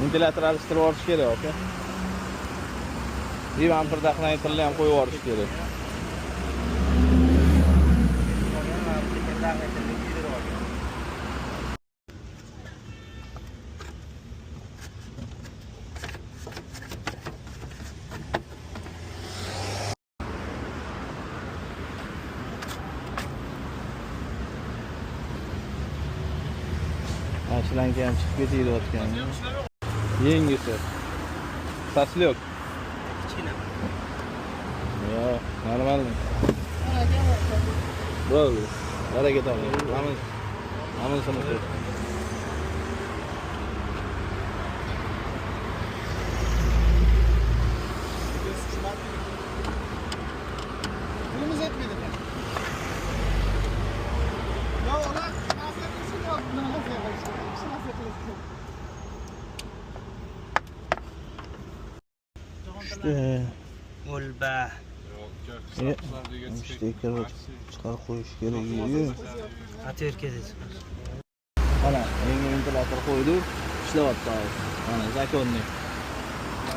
Ventilyator alishtirib yuborish kerak aka. И bamperda aqnaytirni ham qo'yib yuborish kerak. Mashinaga ham chiqib ketayotgan. Yengisi. Saslyok. Yo'q, normal. Bo'ldi. Hareket olamiz. Hammasi qilib. Bunimiz etmedi mi? Ya ulan nasıl yok? Nasıl yapacak? Nasıl yapacak? İşte. Ulba. İşte chiqarib qo'yish kerak. Atverkada chiqar. Mana, yangi ventilyator qo'ydik, ishlayapti hozir. Mana, zakonniy.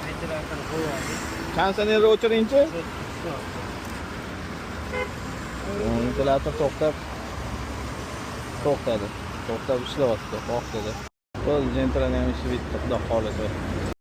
Ventilyator qo'yadi. Konditsionerni o'chiringchi. Ventilyator to'xtab ishlayapti vaqtida. Bo'ldi, jentrani ham ishi bitdi, xudo xolisa.